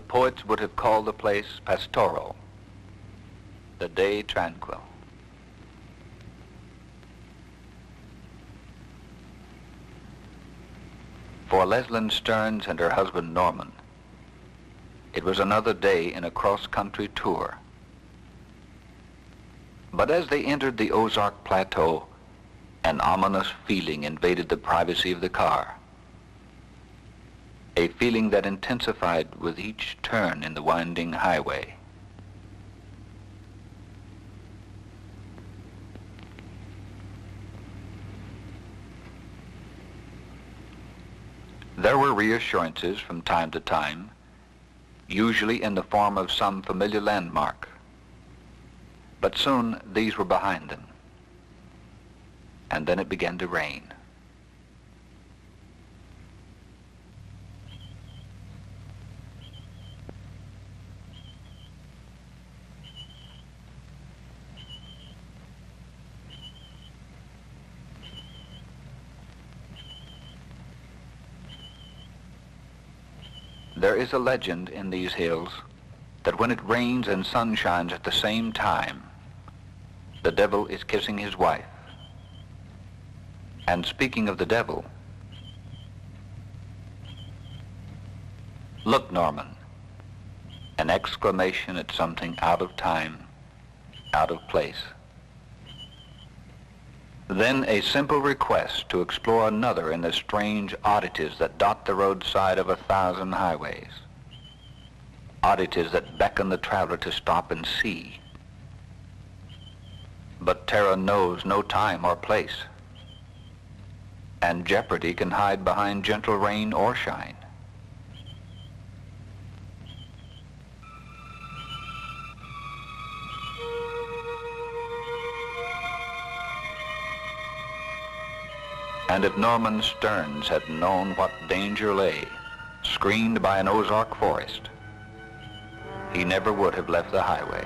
poets would have called the place pastoral, the day tranquil. For Leslyn Stearns and her husband Norman, it was another day in a cross-country tour. But as they entered the Ozark Plateau, an ominous feeling invaded the privacy of the car, a feeling that intensified with each turn in the winding highway. There were reassurances from time to time, usually in the form of some familiar landmark. But soon these were behind them, and then it began to rain. There is a legend in these hills that when it rains and sun shines at the same time, the devil is kissing his wife. And speaking of the devil, look, Norman, an exclamation at something out of time, out of place. Then a simple request to explore another in the strange oddities that dot the roadside of 1,000 highways. Oddities that beckon the traveler to stop and see. But terror knows no time or place, and jeopardy can hide behind gentle rain or shine. And if Norman Stearns had known what danger lay, screened by an Ozark forest, he never would have left the highway.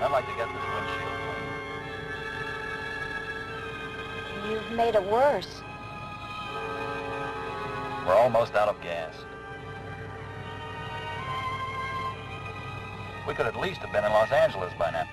I'd like to get this windshield clean. You've made it worse. We're almost out of gas. We could at least have been in Los Angeles by now.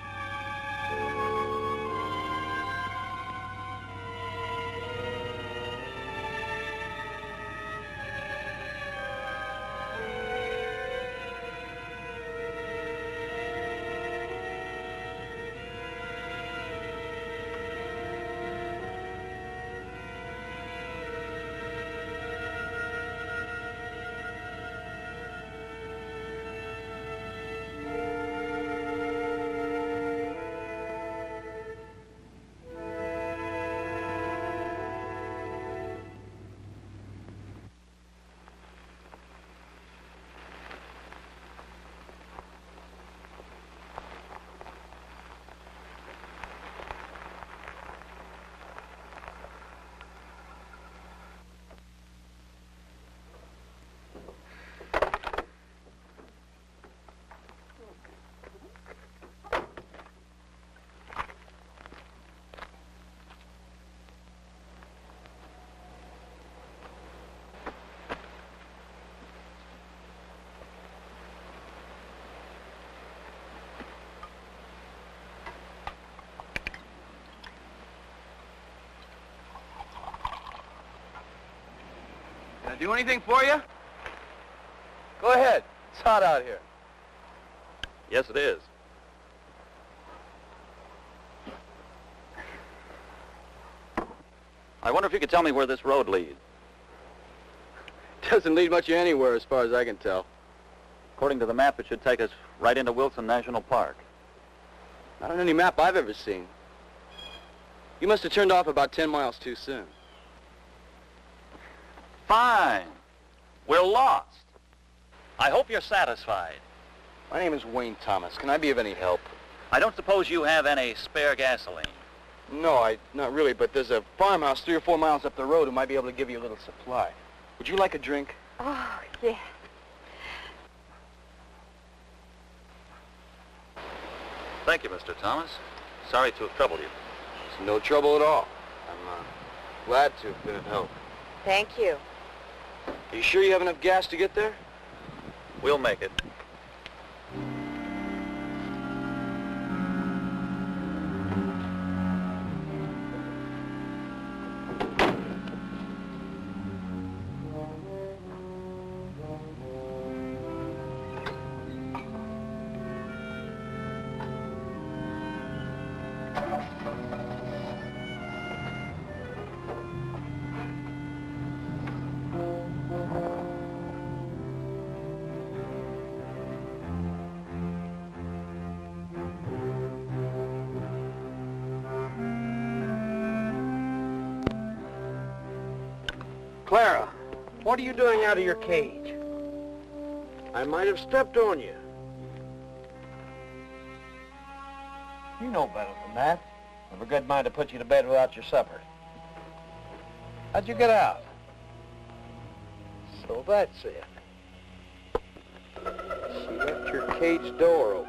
Can I do anything for you? Go ahead. It's hot out here. Yes, it is. I wonder if you could tell me where this road leads. Doesn't lead much anywhere as far as I can tell. According to the map, it should take us right into Wilson National Park. Not on any map I've ever seen. You must have turned off about 10 miles too soon. Fine. We're lost. I hope you're satisfied. My name is Wayne Thomas. Can I be of any help? I don't suppose you have any spare gasoline. No, not really, but there's a farmhouse 3 or 4 miles up the road who might be able to give you a little supply. Would you like a drink? Oh, yes. Thank you, Mr. Thomas. Sorry to have troubled you. It's no trouble at all. I'm glad to have been of help. Thank you. Are you sure you have enough gas to get there? We'll make it. Clara, what are you doing out of your cage? I might have stepped on you. You know better than that. I've a good mind to put you to bed without your supper. How'd you get out? So that's it. She left your cage door open.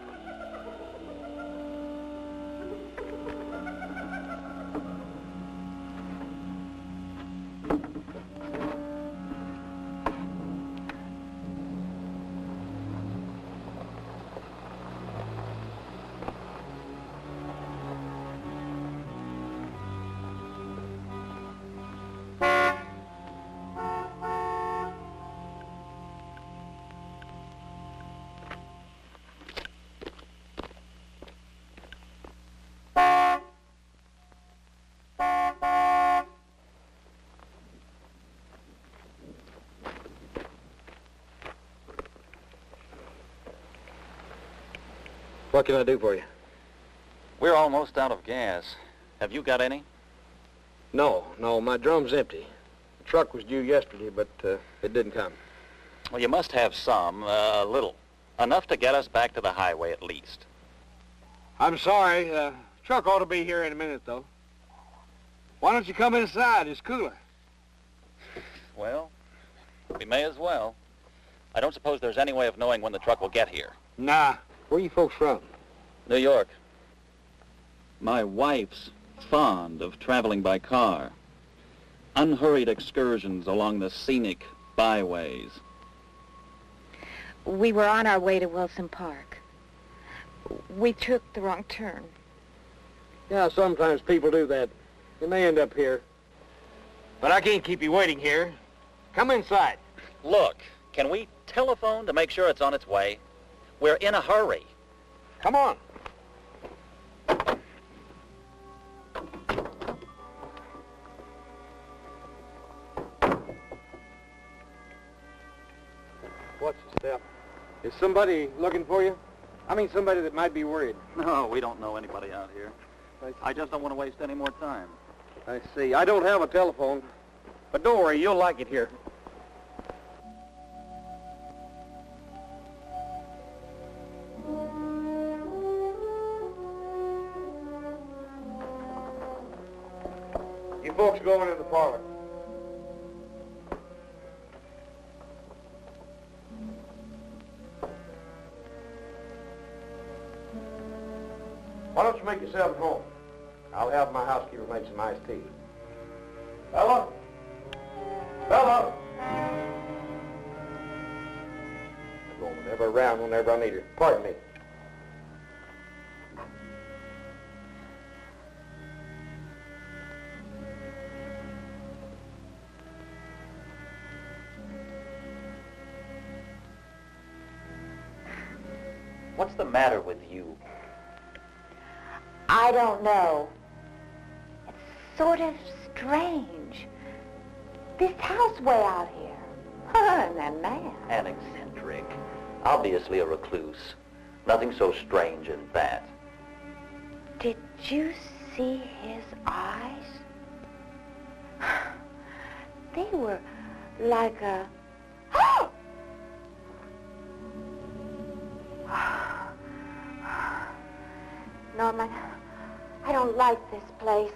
What can I do for you? We're almost out of gas. Have you got any? No, my drum's empty. The truck was due yesterday, but it didn't come. Well, you must have some, a little. Enough to get us back to the highway at least. I'm sorry. Truck ought to be here in a minute, though. Why don't you come inside? It's cooler. Well, we may as well. I don't suppose there's any way of knowing when the truck will get here. Nah. Where you folks from? New York. My wife's fond of traveling by car. Unhurried excursions along the scenic byways. We were on our way to Wilson Park. We took the wrong turn. Yeah, sometimes people do that, and they end up here. But I can't keep you waiting here. Come inside. Look, can we telephone to make sure it's on its way? We're in a hurry. Come on. What's the step? Is somebody looking for you? I mean somebody that might be worried. No, we don't know anybody out here. I just don't want to waste any more time. I see. I don't have a telephone. But don't worry, you'll like it here. You folks go into the parlor. Why don't you make yourself at home? I'll have my housekeeper make some iced tea. Bella? Bella? I'm going whenever around, whenever I need her. Pardon me. What's the matter with you? I don't know. It's sort of strange. This house way out here. And that man. An eccentric. Obviously a recluse. Nothing so strange as that. Did you see his eyes? They were like a... Norman, I don't like this place.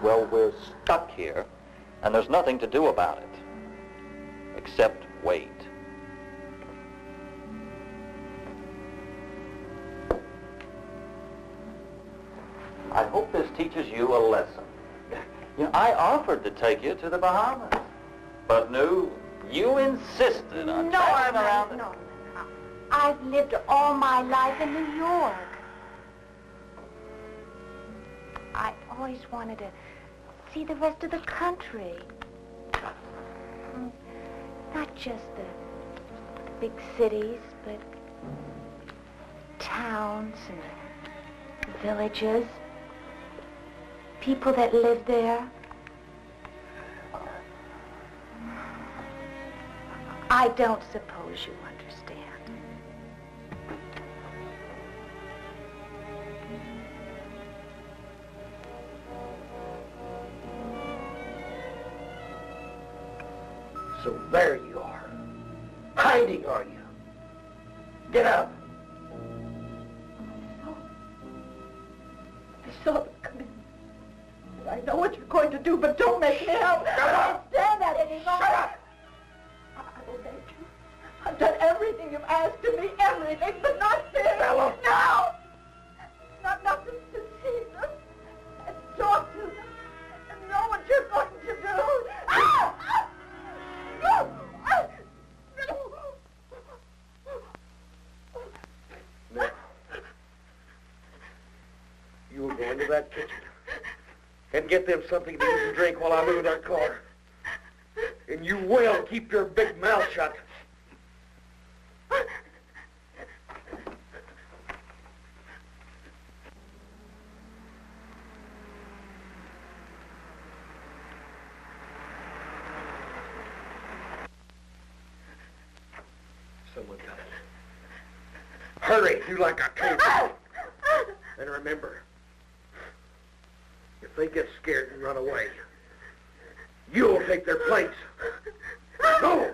Well, we're stuck here, and there's nothing to do about it. Except wait. I hope this teaches you a lesson. You know, I offered to take you to the Bahamas, but no, you insisted on traveling around. No, I've lived all my life in New York. I always wanted to see the rest of the country. Not just the big cities, but towns and villages. People that live there. I don't suppose you understand. So there you are. Hiding, are you? Get up. I saw them come in. I know what you're going to do, but don't make me help. I can't stand that anymore. Shut up! I obeyed you. I've done everything you've asked of me, everything, but not this. Bella! No! Not nothing to see them and talk to them and know what you're going to do. Ah! No! Now, you will go into that kitchen and get them something to eat and drink while I move that car. And you will keep your big mouth shut. Someone got it. Hurry, do like I told you. And remember, if they get scared and run away, you'll take their place. Go!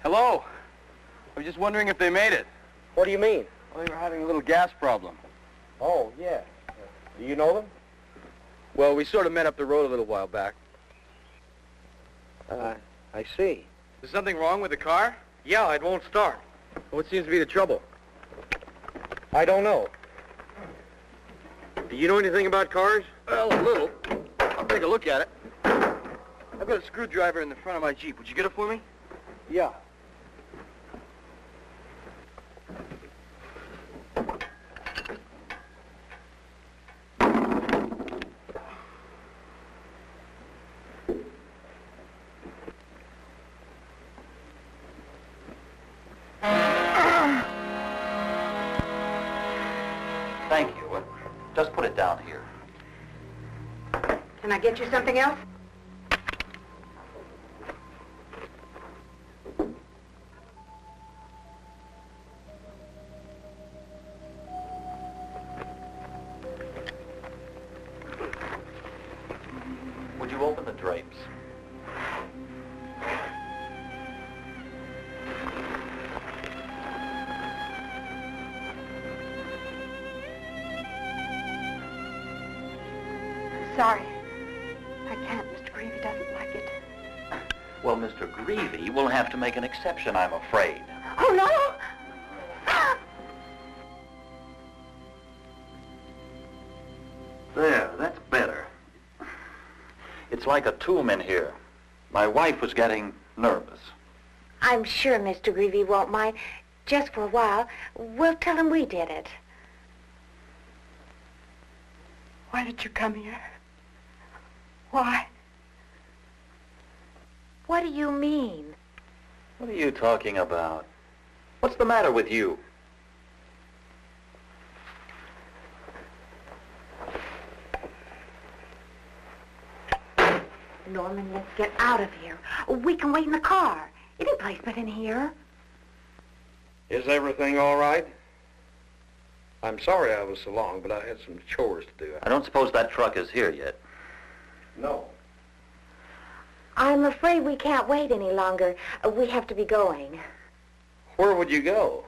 Hello. I was just wondering if they made it. What do you mean? Well, they were having a little gas problem. Oh, yeah. Do you know them? Well, we sort of met up the road a little while back. I see. Is something wrong with the car? Yeah, it won't start. What seems to be the trouble? I don't know. Do you know anything about cars? Well, a little. I'll take a look at it. I've got a screwdriver in the front of my Jeep. Would you get it for me? Yeah. Thank you. Just put it down here. Can I get you something else? Would you open the drapes? Sorry. I can't. Mr. Greavy doesn't like it. Well, Mr. Greavy will have to make an exception, I'm afraid. Oh, no! There, that's better. It's like a tomb in here. My wife was getting nervous. I'm sure Mr. Greavy won't mind. Just for a while, we'll tell him we did it. Why did you come here? Why? What do you mean? What are you talking about? What's the matter with you? Norman, let's get out of here. We can wait in the car. Any place but in here. Is everything all right? I'm sorry I was so long, but I had some chores to do. I don't suppose that truck is here yet. No. I'm afraid we can't wait any longer. We have to be going. Where would you go?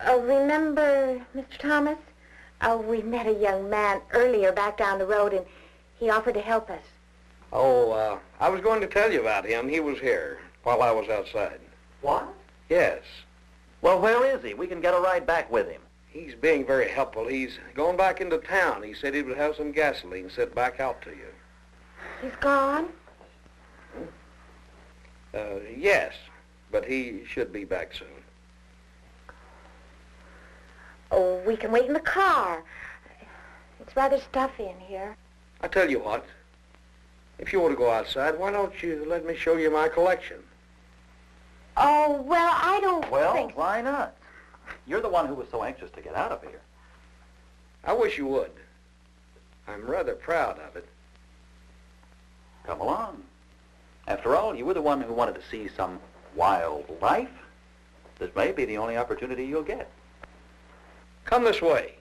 Remember, Mr. Thomas? We met a young man earlier back down the road, and he offered to help us. Oh, I was going to tell you about him. He was here while I was outside. What? Yes. Well, where is he? We can get a ride back with him. He's being very helpful. He's going back into town. He said he would have some gasoline sent back out to you. He's gone? Yes, but he should be back soon. Oh, we can wait in the car. It's rather stuffy in here. I tell you what, if you want to go outside, why don't you let me show you my collection? Oh, well, I don't Well, think... why not? You're the one who was so anxious to get out of here. I wish you would. I'm rather proud of it. Come along. After all, you were the one who wanted to see some wildlife. This may be the only opportunity you'll get. Come this way.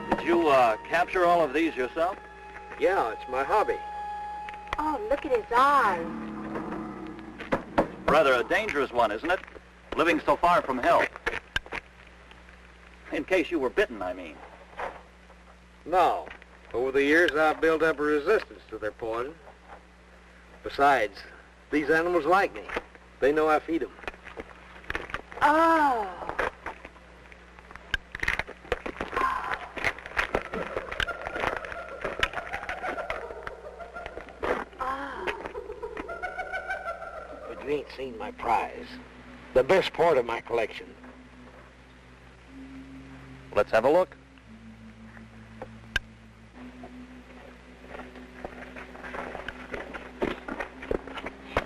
Did you capture all of these yourself? Yeah, it's my hobby. Oh, look at his eyes. Rather a dangerous one, isn't it? Living so far from help. In case you were bitten, I mean. No. Over the years, I've built up a resistance to their poison. Besides, these animals like me. They know I feed them. Oh. But you ain't seen my prize. The best part of my collection. Let's have a look.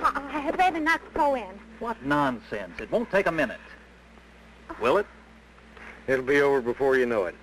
I'd rather not go in. What nonsense. It won't take a minute. Will it? It'll be over before you know it.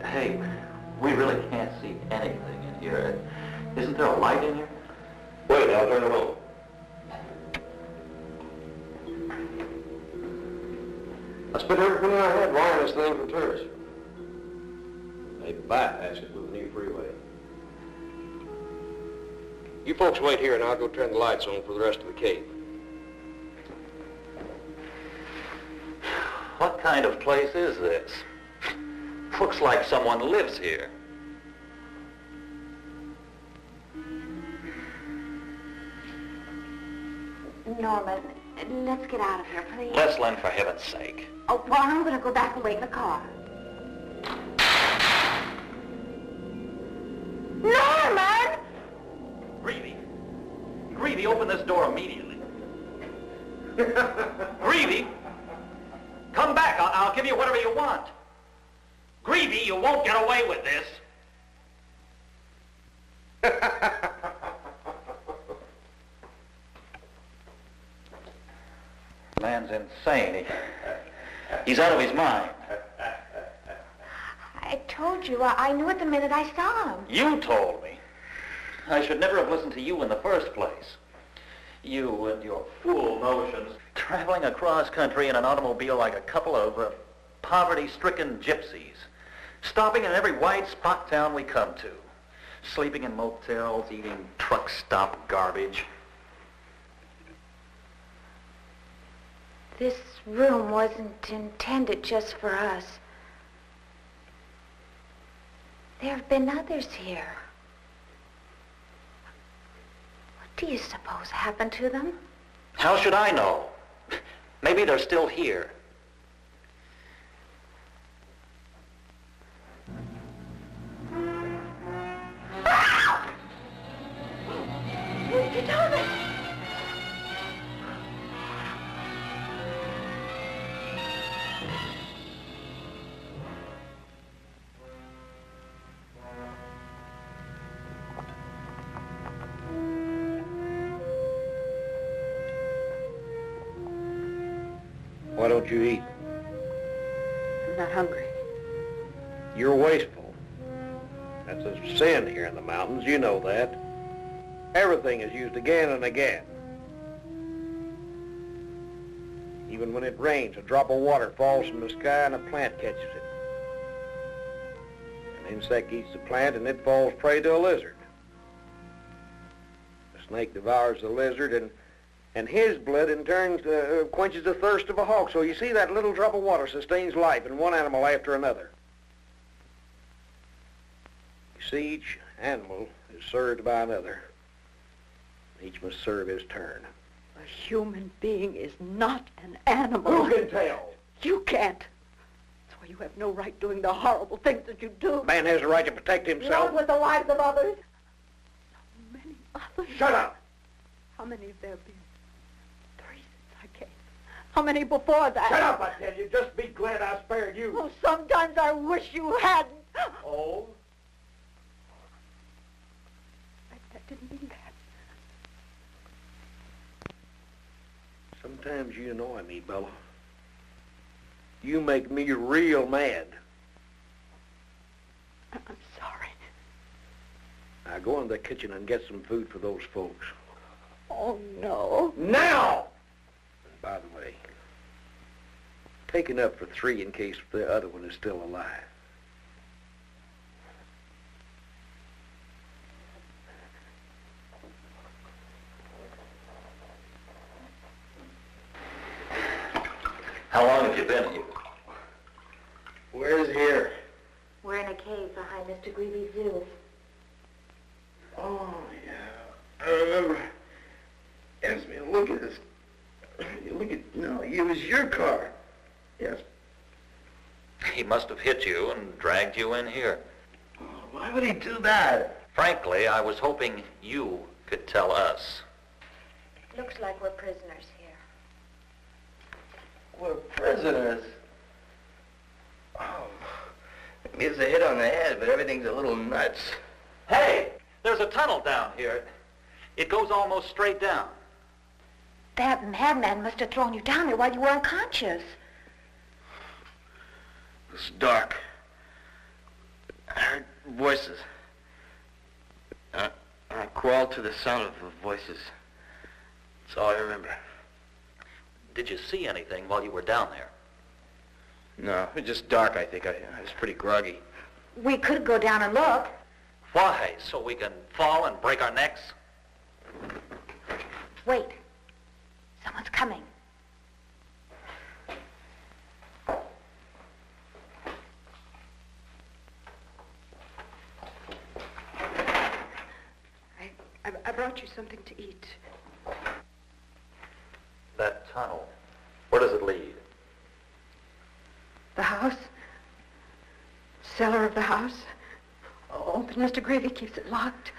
Hey, we really can't see anything in here. Isn't there a light in here? Wait, I'll turn it on. I spent every penny I had buying this thing for tourists. They bypassed it with the new freeway. You folks wait here and I'll go turn the lights on for the rest of the cave. What kind of place is this? Looks like someone lives here. Norman, let's get out of here, please. Leslyn, for heaven's sake. Oh, well, I'm going to go back and wait in the car. Norman! Greavy, open this door immediately. Greavy, come back. I'll give you whatever you want. Greavy, you won't get away with this. Man's insane. He's out of his mind. I told you. I knew it the minute I saw him. You told me. I should never have listened to you in the first place. You and your fool notions. Traveling across country in an automobile like a couple of poverty-stricken gypsies. Stopping in every white spot town we come to. Sleeping in motels, eating truck stop garbage. This room wasn't intended just for us. There have been others here. What do you suppose happened to them? How should I know? Maybe they're still here. Get over it! Why don't you eat? I'm not hungry. You're wasteful. That's a sin here in the mountains, you know that. Everything is used again and again. Even when it rains, a drop of water falls from the sky and a plant catches it. An insect eats the plant and it falls prey to a lizard. The snake devours the lizard and his blood in turn quenches the thirst of a hawk. So you see, that little drop of water sustains life in one animal after another. You see, each animal is served by another. Each must serve his turn. A human being is not an animal. Who can tell? You can't. That's why you have no right doing the horrible things that you do. Man has a right to protect himself. Not with the lives of others. So many others. Shut up! How many have there been? 3 since I came. How many before that? Shut up, I tell you. Just be glad I spared you. Oh, sometimes I wish you hadn't. Oh? I didn't mean that. Sometimes you annoy me, Bella. You make me real mad. I'm sorry. Now go in the kitchen and get some food for those folks. Oh, no. Now! And by the way, take enough for 3 in case the other one is still alive. How long have you been here? Where's here? We're in a cave behind Mr. Greavy's zoo. Oh, yeah. I remember. Asked me to look at this. Look at, no, it was your car. Yes. He must have hit you and dragged you in here. Oh, why would he do that? Frankly, I was hoping you could tell us. Looks like we're prisoners here. We're prisoners. Oh, it's a hit on the head, but everything's a little nuts. Hey, there's a tunnel down here. It goes almost straight down. That madman must have thrown you down there while you were unconscious. It's dark. I heard voices. I crawled to the sound of the voices. That's all I remember. Did you see anything while you were down there? No, it's just dark, I think. I was pretty groggy. We could go down and look. Why? So we can fall and break our necks? Wait. Someone's coming. I brought you something to eat. That tunnel, where does it lead? The house? Cellar of the house? Oh, but Mr. Gravy keeps it locked.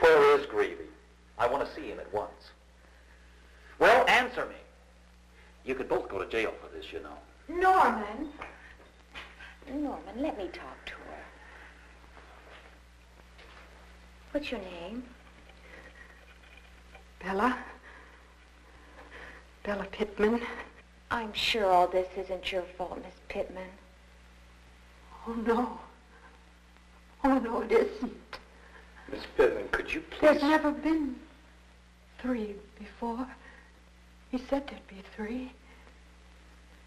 Where is Greavy? I want to see him at once. Well, answer me. You could both go to jail for this, you know. Norman. Norman, let me talk to her. What's your name? Bella? Bella Pittman? I'm sure all this isn't your fault, Miss Pittman. Oh, no. Oh, no, it isn't. Miss Pittman, could you please... There's never been 3 before. He said there'd be 3.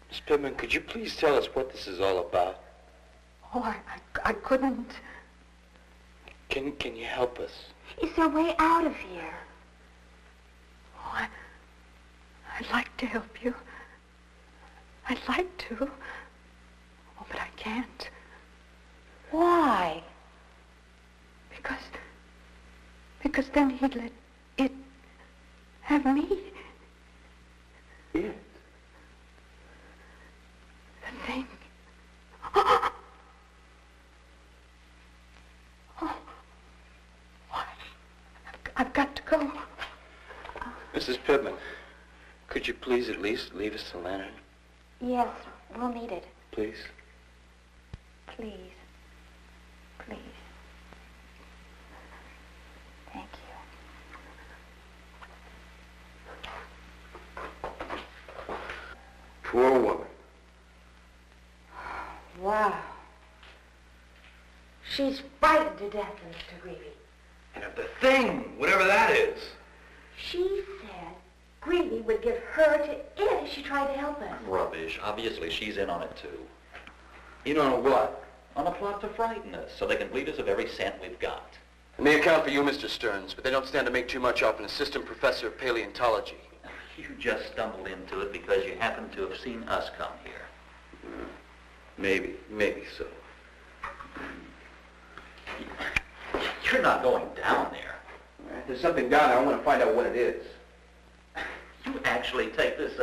Miss Pittman, could you please tell us what this is all about? Oh, I couldn't. Can you help us? Is there a way out of here? Oh, I'd like to help you. I'd like to. Oh, but I can't. Why? Because then he'd let it have me. It? The thing. Oh. I've got to go. Mrs. Pittman, could you please at least leave us the lantern? Yes, we'll need it. Please? Please. Please. Thank you. Poor woman. Wow. She's frightened to death, Mr. Greavy. And of the thing, whatever that is. She said Greavy would give her to it if she tried to help us. Rubbish. Obviously, she's in on it, too. You know what? On a plot to frighten us, so they can bleed us of every cent we've got. It may account for you, Mr. Stearns, but they don't stand to make too much off an assistant professor of paleontology. You just stumbled into it because you happen to have seen us come here. Maybe so. You're not going down there. If there's something down there, I want to find out what it is. You actually take this,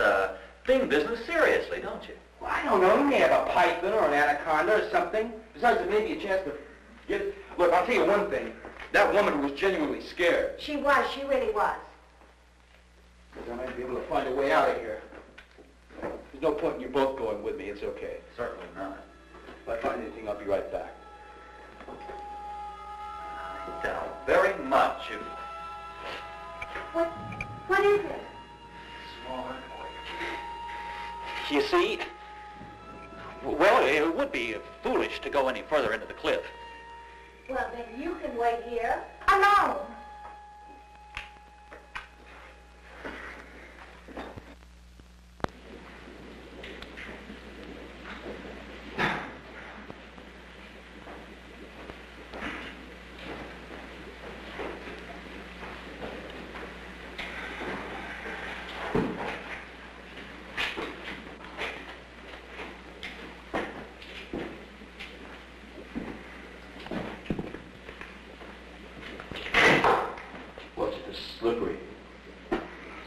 thing business seriously, don't you? Well, I don't know. You may have a python or an anaconda or something. Besides, there may be a chance to get... Look, I'll tell you one thing. That woman was genuinely scared. She really was. I might be able to find a way out of here. There's no point in you both going with me. It's okay. Certainly not. If I find anything, I'll be right back. I doubt very much if... What is it? Small earthquake. You see, well, it would be foolish to go any further into the cliff. Well, then you can wait here alone. Slippery.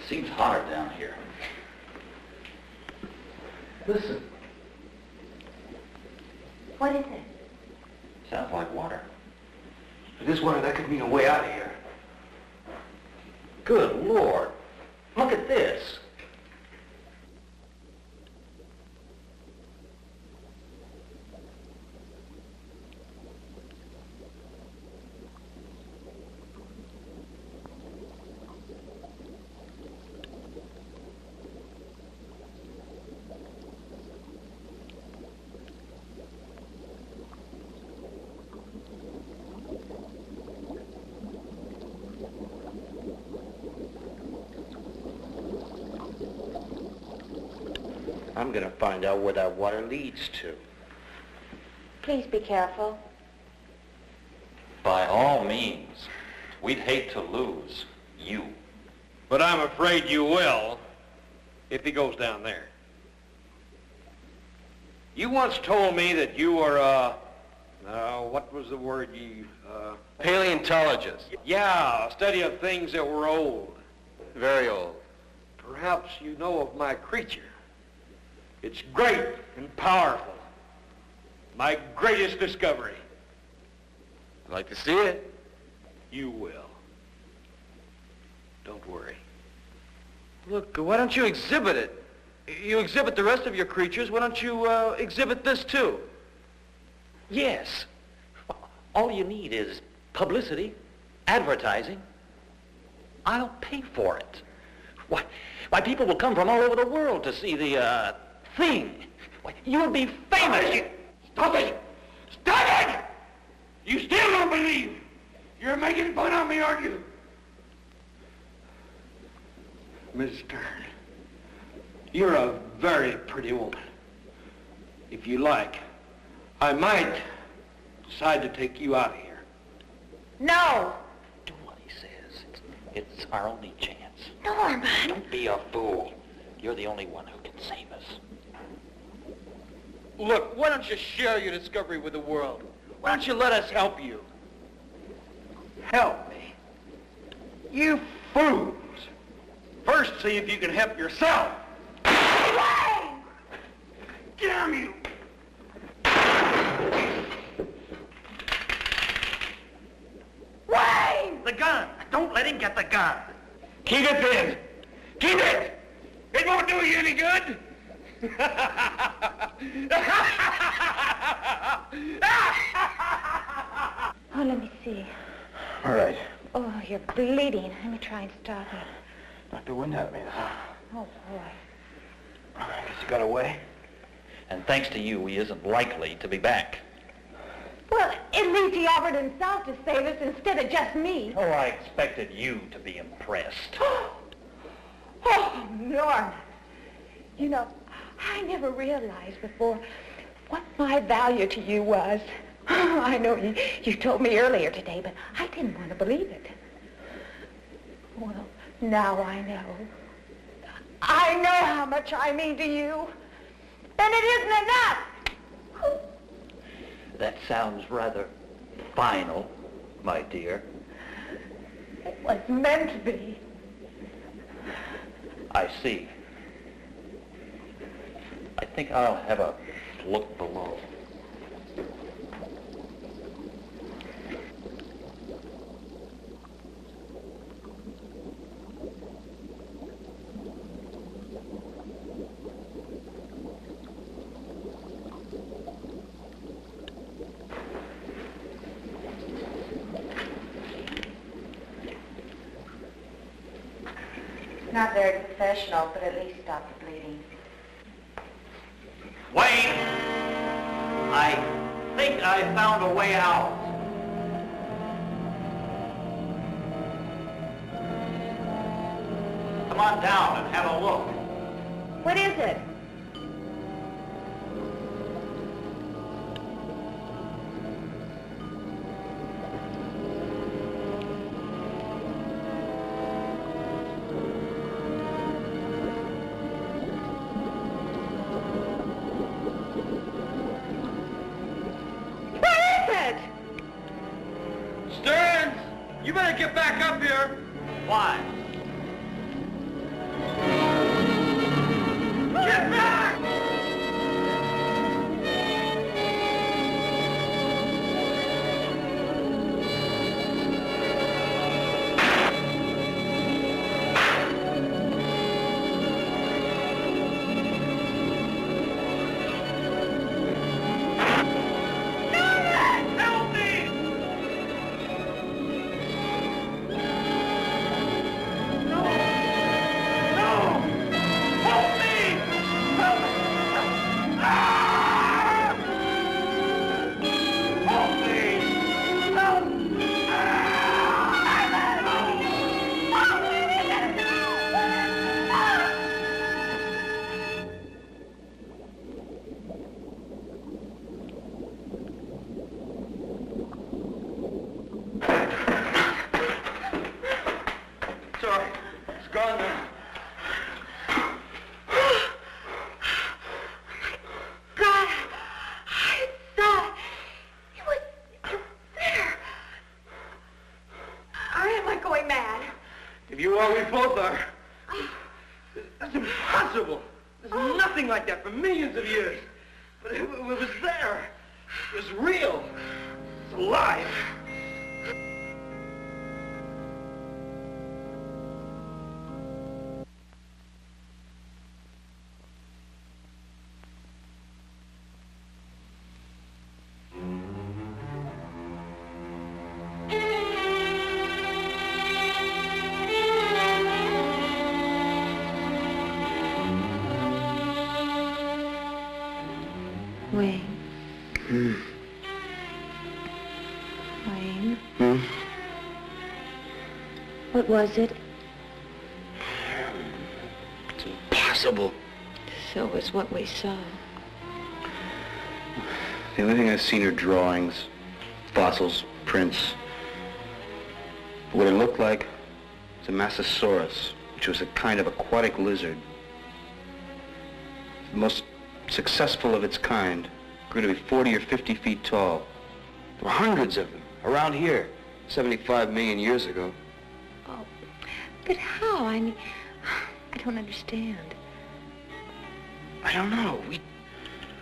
Seems hotter down here. Listen. What is it? Sounds like water. I just wondered that could mean a way out of here. Good Lord. Look at this. I'm gonna find out where that water leads to. Please be careful. By all means. We'd hate to lose you. But I'm afraid you will if he goes down there. You once told me that you were, what was the word you, Paleontologist. Yeah, a study of things that were old. Very old. Perhaps you know of my creature. It's great and powerful. My greatest discovery. I'd like to see it. You will. Don't worry. Look, why don't you exhibit it? You exhibit the rest of your creatures. Why don't you exhibit this too? Yes. All you need is publicity, advertising. I'll pay for it. Why, people will come from all over the world to see the thing. Why, you'll be famous. Stop it! Stop it! You still don't believe. You're making fun of me, aren't you? Miss Stern, you're a very pretty woman. If you like, I might decide to take you out of here. No! Do what he says. It's our only chance. Norman! Don't be a fool. You're the only one who can save us. Look, why don't you share your discovery with the world? Why don't you let us help you? Help me? You fools! First, see if you can help yourself. Damn you! Wayne! The gun! Don't let him get the gun! Keep it then! Keep it! It won't do you any good! Oh, let me see. All right. Oh, you're bleeding. Let me try and stop it. Knocked the wind out of me, huh? Oh, boy. I guess you got away. And thanks to you, he isn't likely to be back. Well, at least he offered himself to save us instead of just me. Oh, I expected you to be impressed. Oh, Norman. You know, I never realized before what my value to you was. I know you told me earlier today, but I didn't want to believe it. Well, now I know. I know how much I mean to you. And it isn't enough. That sounds rather final, my dear. It was meant to be. I see. I think I'll have a look below. Not very professional, but at least stop the bleeding. Wayne! I think I found a way out. Come on down and have a look. What is it? Stearns, you better get back up here. Why? Get back! Wayne! Well, we both are. That's impossible. There's nothing like that for millions of years. But it was there. It was real. It's alive. Wayne. Wayne. What was it? It's impossible. So was what we saw. The only thing I've seen are drawings, fossils, prints. What it looked like was a Massasaurus, which was a kind of aquatic lizard. The most successful of its kind, grew to be 40 or 50 feet tall. There were hundreds of them around here, 75 million years ago. Oh, but how? I mean, I don't understand. I don't know.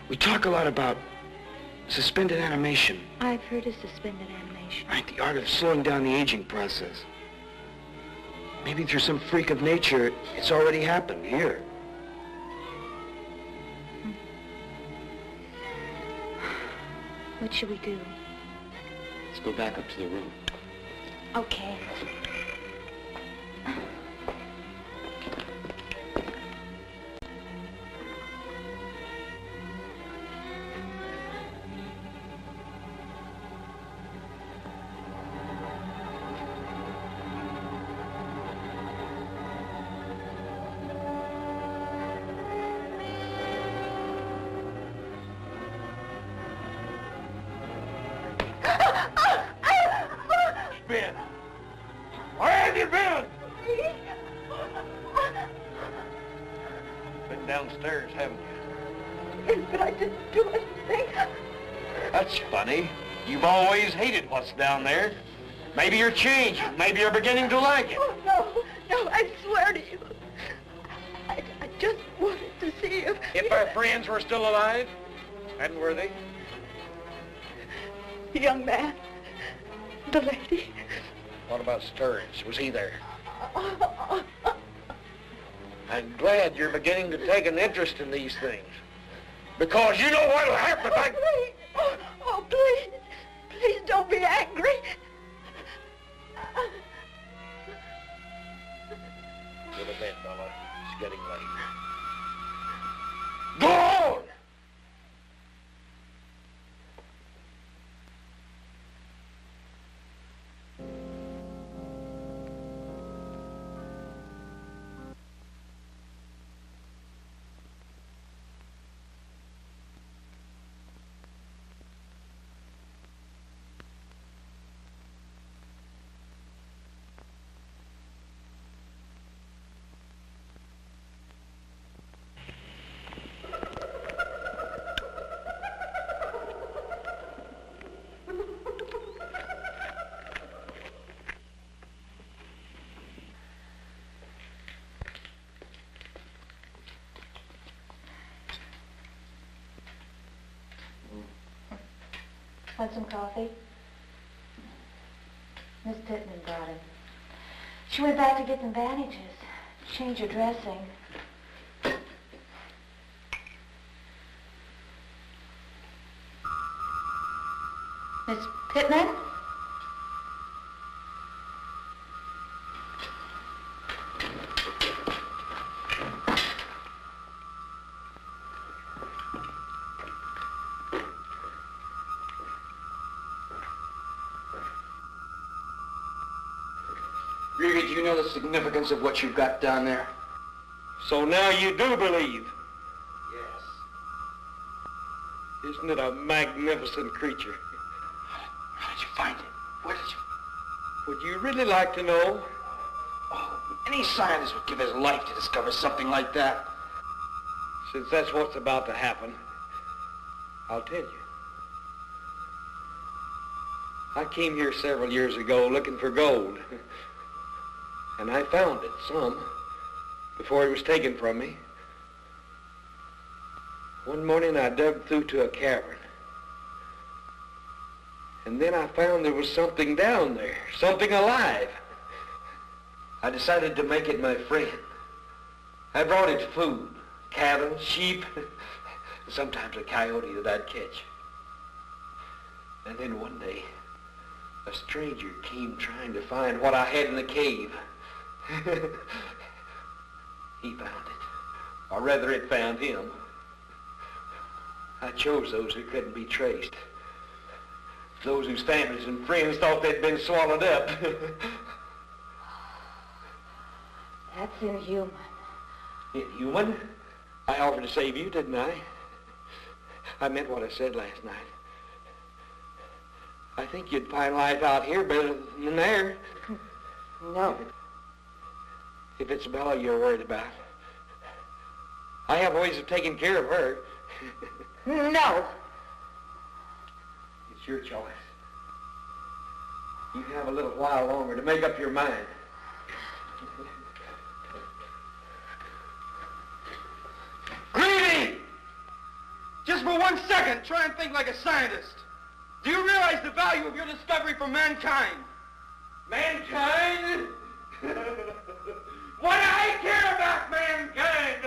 We talk a lot about suspended animation. I've heard of suspended animation. Right, the art of slowing down the aging process. Maybe through some freak of nature, it's already happened here. What should we do? Let's go back up to the room. Okay. Ben! Where have you been? Been downstairs, haven't you? But I didn't do anything. That's funny. You've always hated what's down there. Maybe you're changing. Maybe you're beginning to like it. Oh, no, I swear to you. I just wanted to see If our friends were still alive, and were they? the young man, the lady. What about Stearns? Was he there? I'm glad you're beginning to take an interest in these things. Because you know what'll happen. Please. Oh, please. Please don't be angry. Go to bed, Bella. It's getting late. Go on! Want some coffee? Miss Pittman brought him. She went back to get some bandages. Change her dressing. Miss Pittman? Gregory, do you know the significance of what you've got down there? So now you do believe. Yes. Isn't it a magnificent creature? How did you find it? Where did you... Would you really like to know? Oh, any scientist would give his life to discover something like that. Since that's what's about to happen, I'll tell you. I came here several years ago looking for gold. And I found it, some, before it was taken from me. One morning I dug through to a cavern. And then I found there was something down there, something alive. I decided to make it my friend. I brought it food, cattle, sheep, and sometimes a coyote that I'd catch. And then one day, a stranger came trying to find what I had in the cave. He found it, or rather it found him. I chose those who couldn't be traced. Those whose families and friends thought they'd been swallowed up. That's inhuman. Inhuman? I offered to save you, didn't I? I meant what I said last night. I think you'd find life out here better than there. No. If it's Bella you're worried about, I have ways of taking care of her. No. It's your choice. You have a little while longer to make up your mind. Greedy! Just for 1 second, try and think like a scientist. Do you realize the value of your discovery for mankind? Mankind? What do I care about mankind?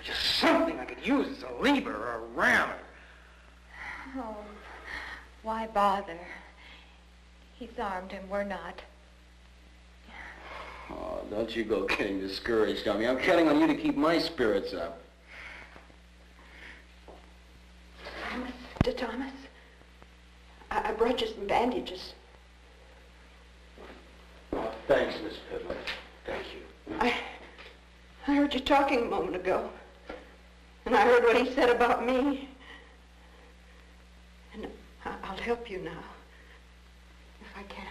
Just something I could use as a lever or a rammer. Oh, why bother? He's armed and we're not. Oh, don't you go getting discouraged on me. I'm counting on you to keep my spirits up. Mr. Thomas, I brought you some bandages. Oh, thanks, Miss Pittman. Thank you. I heard you talking a moment ago. And I heard what he said about me. And I'll help you now, if I can.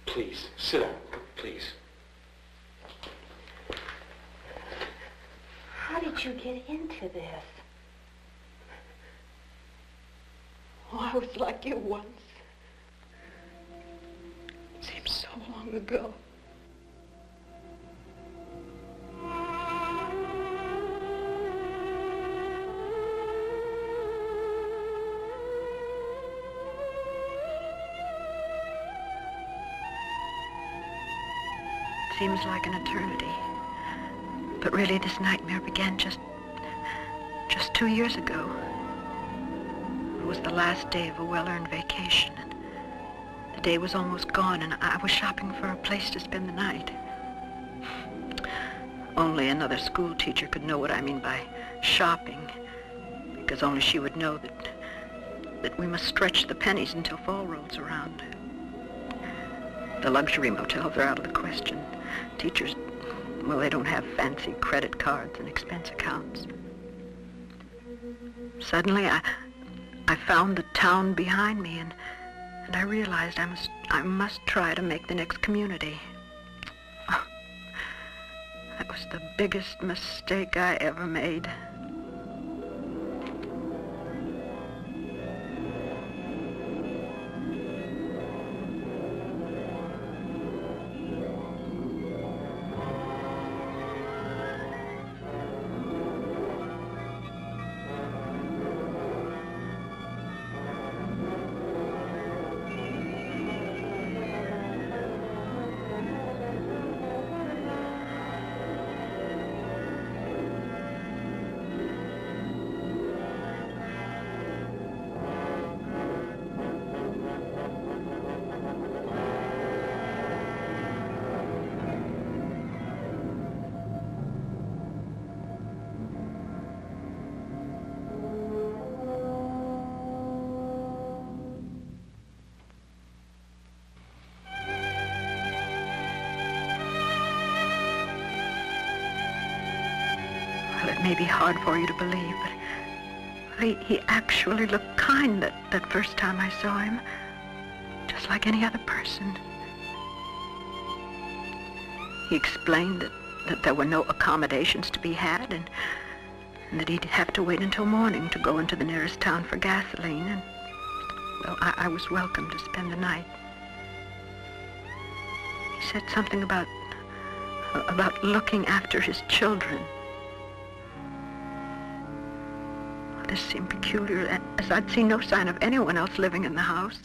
Please, sit down, please. How did you get into this? Oh, I was like you once. It seems so long ago. Seems like an eternity. But really, this nightmare began just 2 years ago. It was the last day of a well-earned vacation, and the day was almost gone, and I was shopping for a place to spend the night. Only another school teacher could know what I mean by shopping, because only she would know that we must stretch the pennies until fall rolls around. The luxury motels are out of the question. Teachers, well, they don't have fancy credit cards and expense accounts. Suddenly, I found the town behind me, and I realized I must try to make the next community. Oh, that was the biggest mistake I ever made. Well, it may be hard for you to believe, but he actually looked kind that first time I saw him. just like any other person. He explained that there were no accommodations to be had, and that he'd have to wait until morning to go into the nearest town for gasoline, and, well, I was welcome to spend the night. He said something about looking after his children. Well, this seemed peculiar, as I'd seen no sign of anyone else living in the house.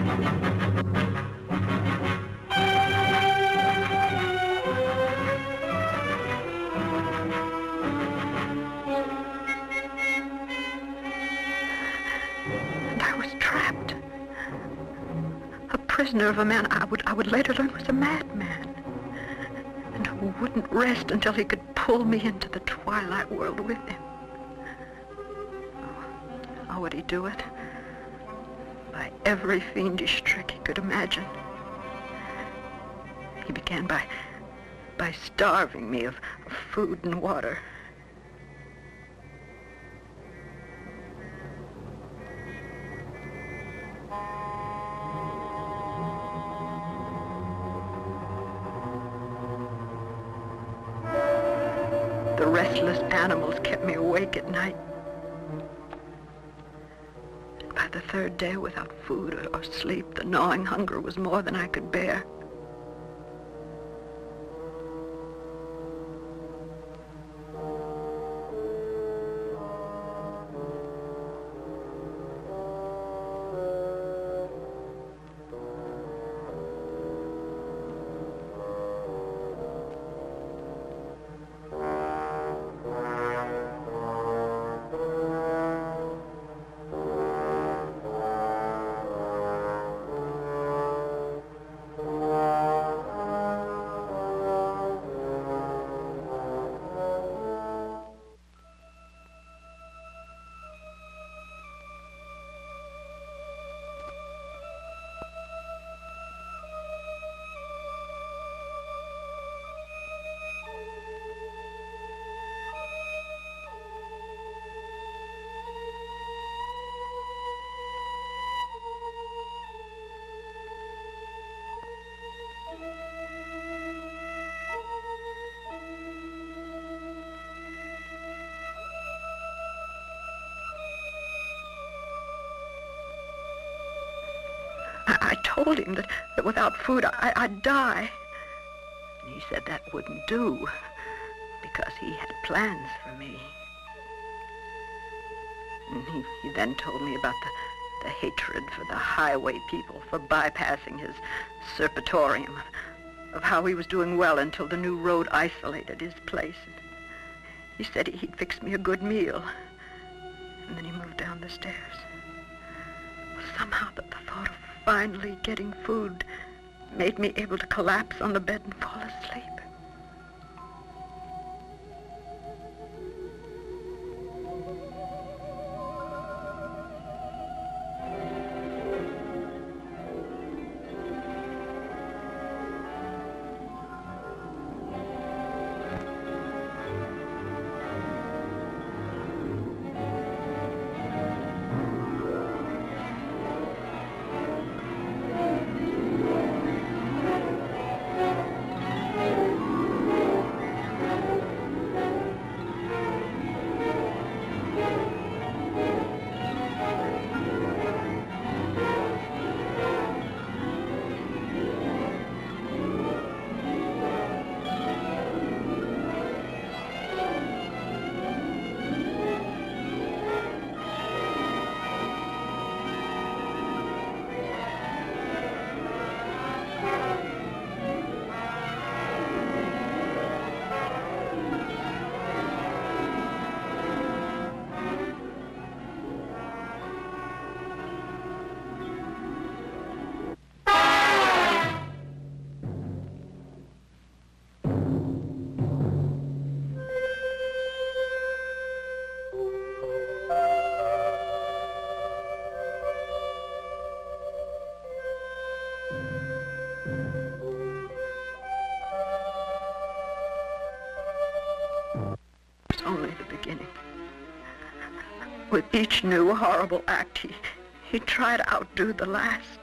And I was trapped. A prisoner of a man I would later learn was a madman. And who wouldn't rest until he could pull me into the twilight world with him. How would he do it? By every fiendish trick he could imagine. He began by starving me of food and water. The restless animals kept me awake at night. By the third day, without food or sleep, the gnawing hunger was more than I could bear. I told him that without food I'd die. And he said that wouldn't do, because he had plans for me. And he then told me about the hatred for the highway people for bypassing his serpetorium, of how he was doing well until the new road isolated his place. And he said he'd fix me a good meal, and then he moved down the stairs. Somehow the thought of finally getting food made me able to collapse on the bed and fall asleep. Only the beginning. With each new horrible act, he tried to outdo the last.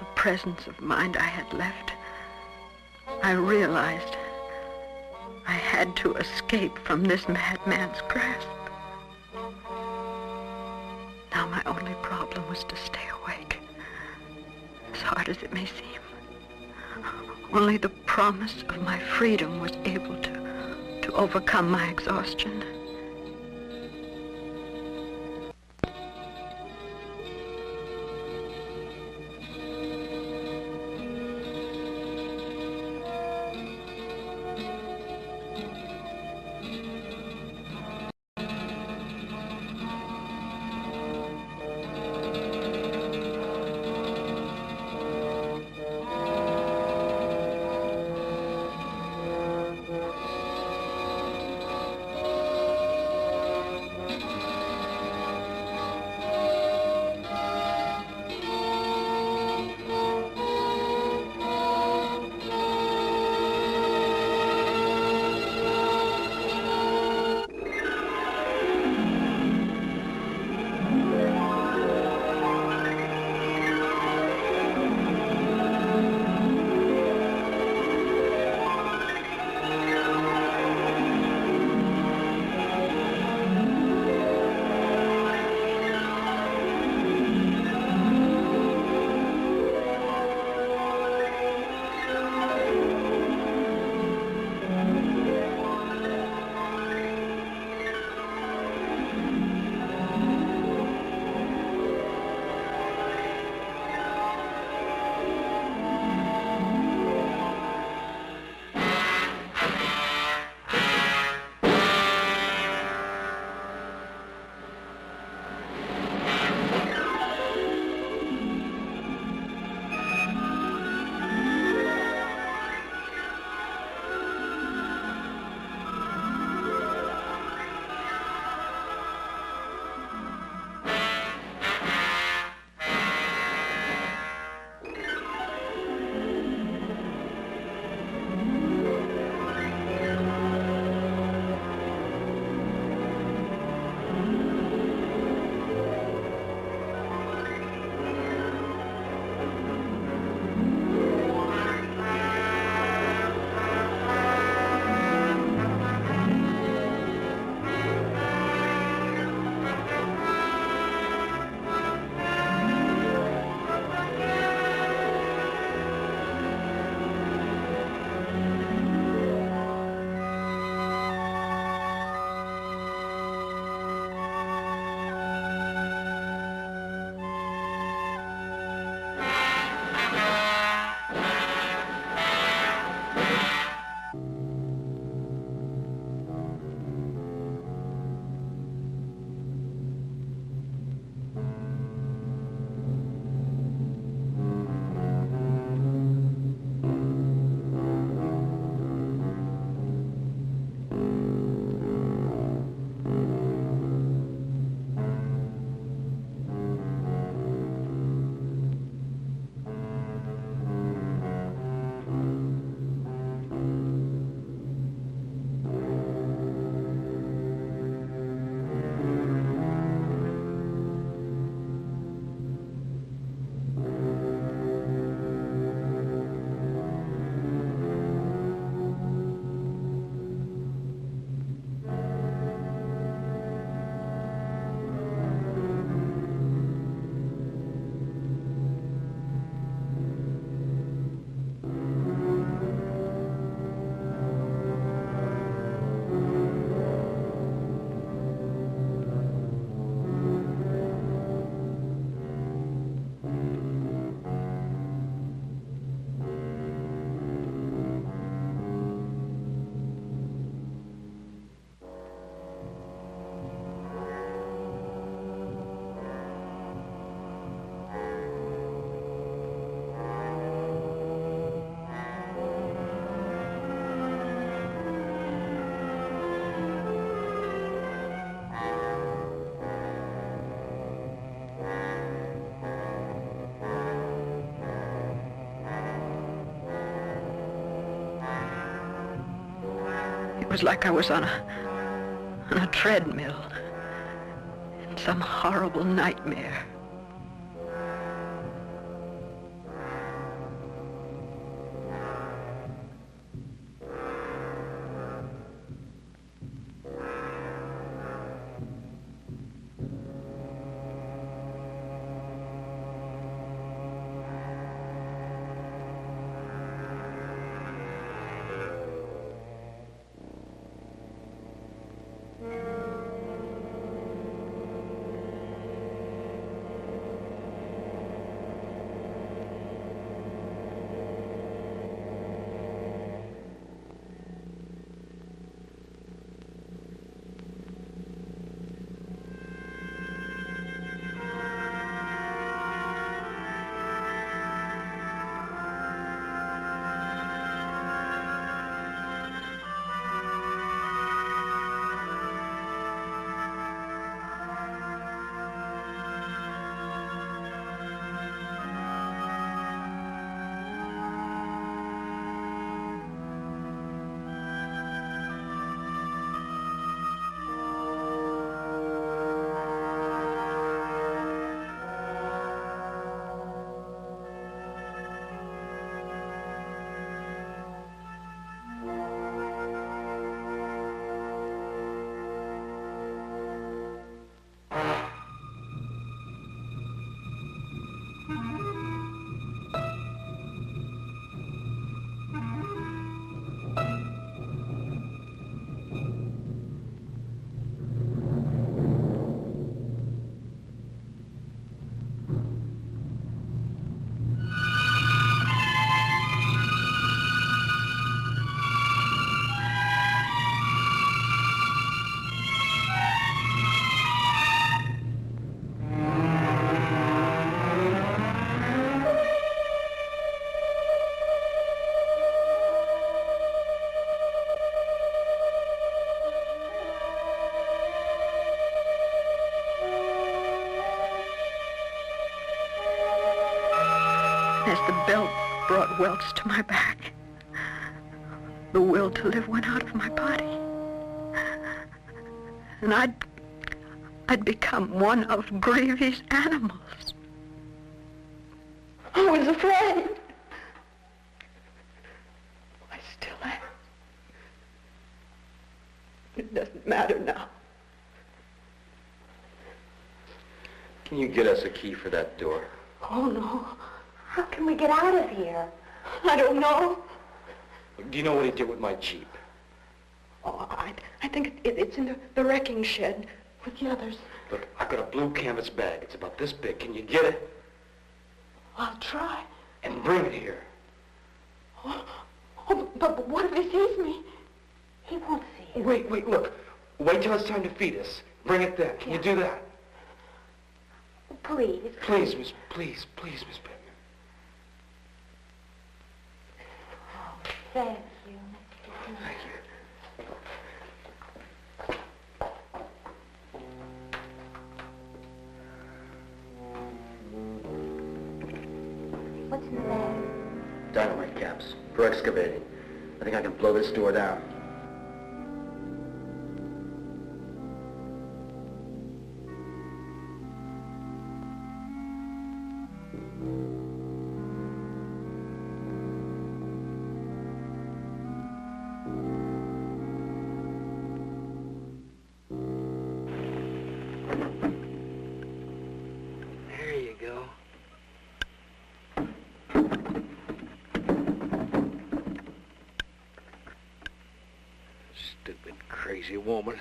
the presence of mind I had left, I realized I had to escape from this madman's grasp. Now my only problem was to stay awake, as hard as it may seem. Only the promise of my freedom was able to overcome my exhaustion. It was like I was on a treadmill in some horrible nightmare. the belt brought welts to my back. The will to live went out of my body. And I'd become one of Greavy's animals. I was afraid. I still am. It doesn't matter now. Can you get us a key for that door? Oh, no. How can we get out of here? I don't know. Do you know what he did with my Jeep? Oh, I think it's in the wrecking shed with the others. Look, I've got a blue canvas bag. It's about this big. Can you get it? I'll try. And bring it here. Oh, but what if he sees me? He won't see you. Wait, look. Wait till it's time to feed us. Bring it then. Can you do that? Please. Please, Miss Pittman. Oh, thank you. Thank you. What's in the bag? Dynamite caps for excavating. I think I can blow this door down. There you go. Stupid, crazy woman.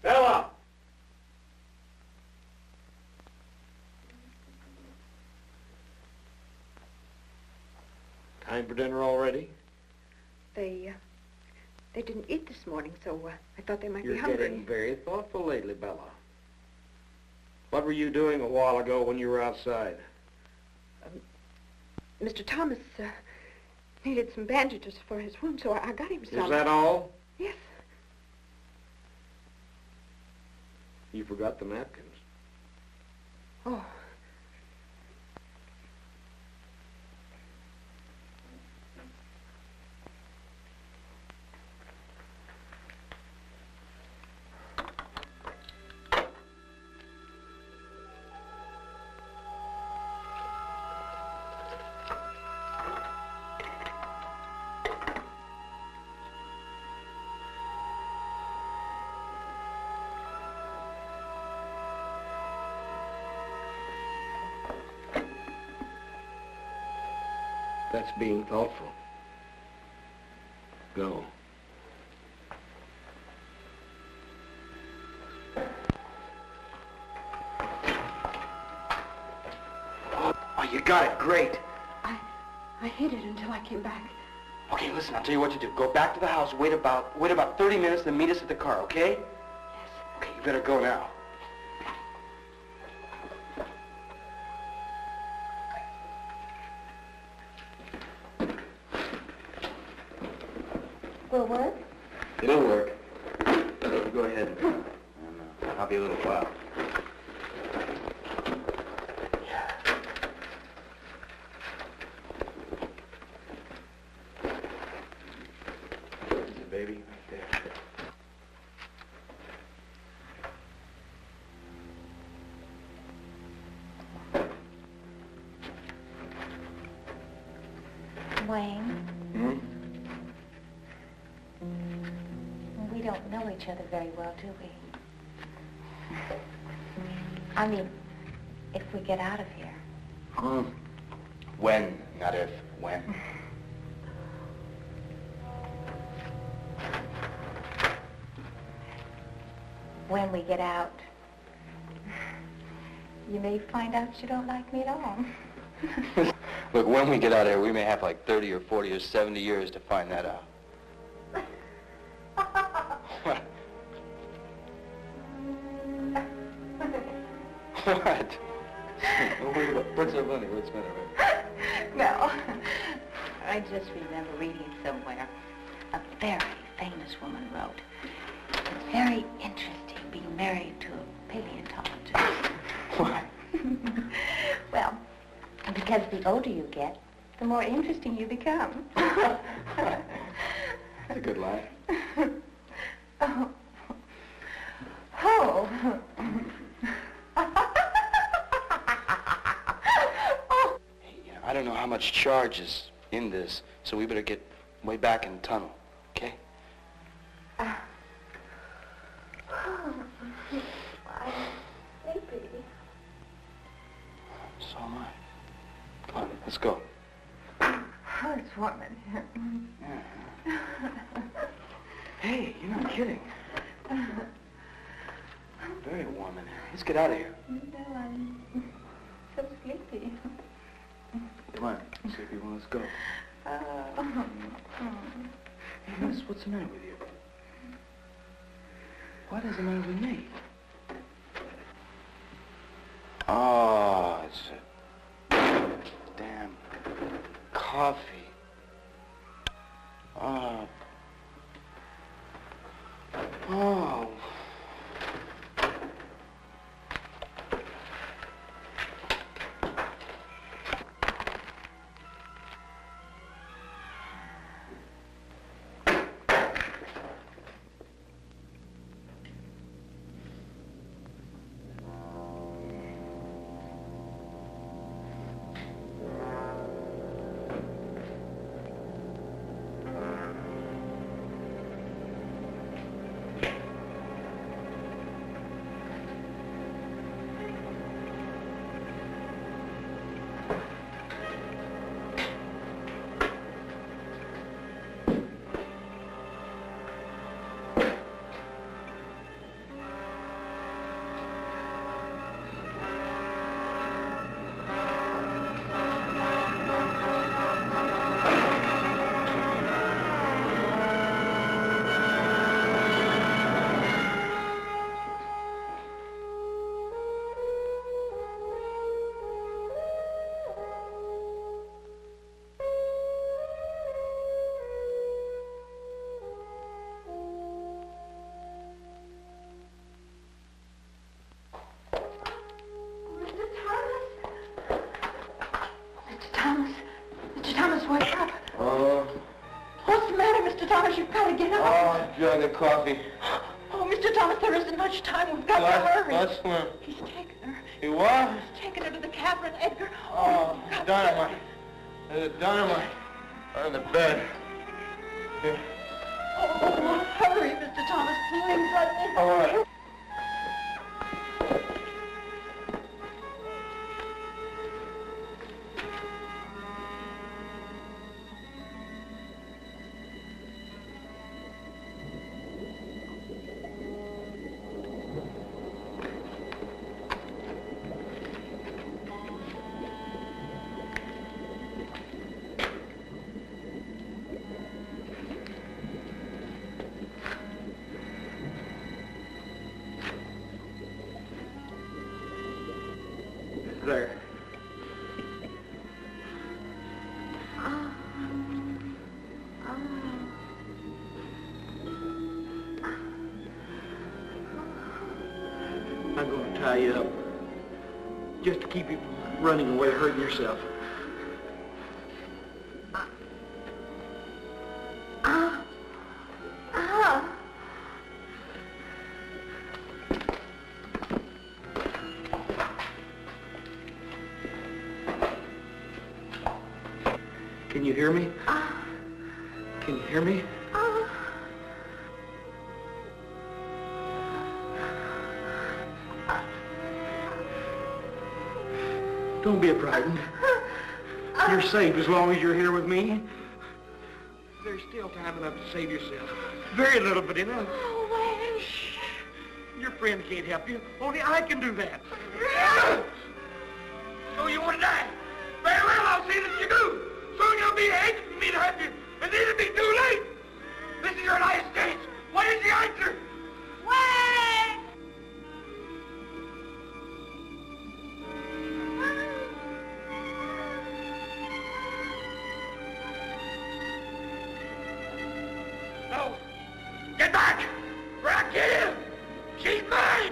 Bella! Time for dinner already? They didn't eat this morning, so I thought they might You're be hungry. getting very thoughtful lately, Bella. What were you doing a while ago when you were outside? Mr. Thomas needed some bandages for his wound, so I got him some. Is that all? Yes. You forgot the napkins. Oh. That's being thoughtful. Go. Oh, you got it. Great. I hid it until I came back. Okay, listen, I'll tell you what to do. Go back to the house, wait about 30 minutes, then meet us at the car, okay? Yes. Okay, you better go now. Will it work? It'll work. Go ahead. I'll be a little while. There's the baby right there. Wayne, Hmm? we don't know each other very well, do we? I mean, if we get out of here. When, not if. When. When we get out, you may find out you don't like me at all. Look, when we get out of here, we may have like 30 or 40 or 70 years to find that out. What? What? What's so funny? What's the matter? No. I just remember reading somewhere a very famous woman wrote, "It's very interesting being married to a paleontologist." Why? Well, because the older you get, the more interesting you become. That's a good line. Oh. Oh. Hey, you know, I don't know how much charge is in this, so we better get way back in the tunnel, okay? I'm sleepy. So am I. Come on, let's go. Oh, it's warm in here. Yeah. Hey, you're not kidding. Very warm in here. Let's get out of here. No, I'm so sleepy. Come on, sleepy one, let's go. Hey, Miss, what's the matter with you? What is the matter with me? Oh, it's a damn coffee. Oh. Oh. Wake up. What's the matter, Mr. Thomas? You've got to get up. Oh, jug of coffee. Oh, Mr. Thomas, there isn't much time. We've got to hurry. What's the matter? He's taken her. He what? He's taken her to the cavern, Edgar. Oh, dynamite. There's dynamite on the bed. Here. Oh, hurry, Mr. Thomas, please. Let me. All right. There. I'm going to tie you up, just to keep you from running away, hurting yourself. Can you hear me? Can you hear me? Don't be frightened. You're safe as long as you're here with me. There's still time enough to save yourself. Very little, but enough. Oh, Shh. Your friend can't help you. Only I can do that. So you want to die? Very well, I'll I'll see that you do. Soon you'll be hating me to have you, and then it'll be too late. This is your United States. What is the answer? Wait! No. Get back, or I'll kill you. She's mine.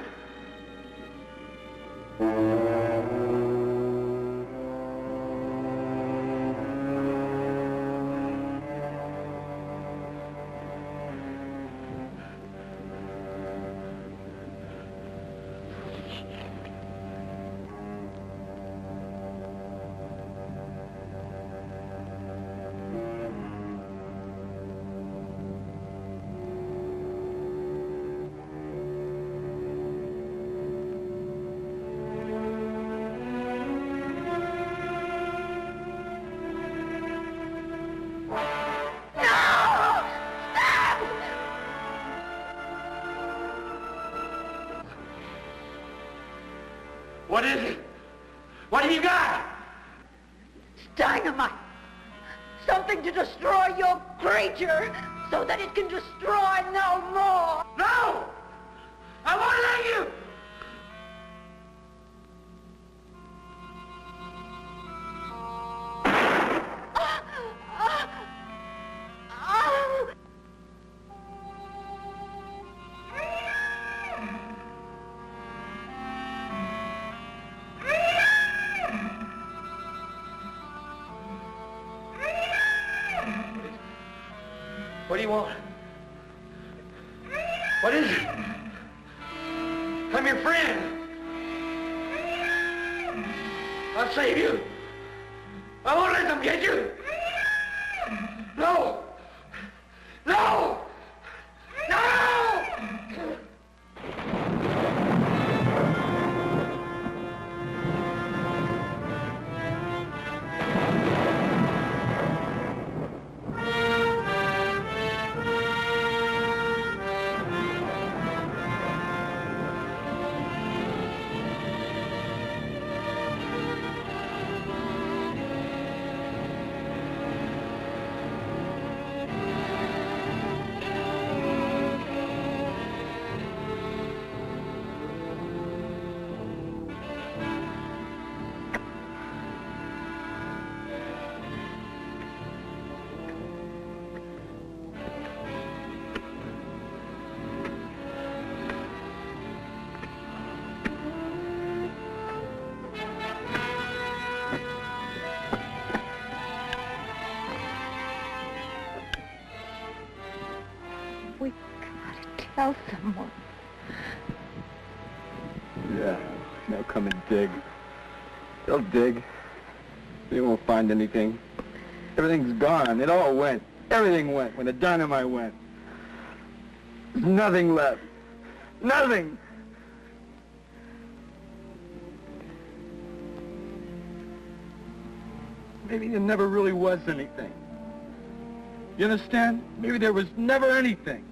What is it? What have you got? It's dynamite. Something to destroy your creature so that it can destroy no more. No! I won't let you! What do you want? What is it? I'm your friend. I'll save you. I won't let them get you. No! No! No! We gotta tell someone. Yeah, now come and dig. They'll dig. They won't find anything. Everything's gone. It all went. Everything went when the dynamite went. There's nothing left. Nothing! Maybe there never really was anything. You understand? Maybe there was never anything.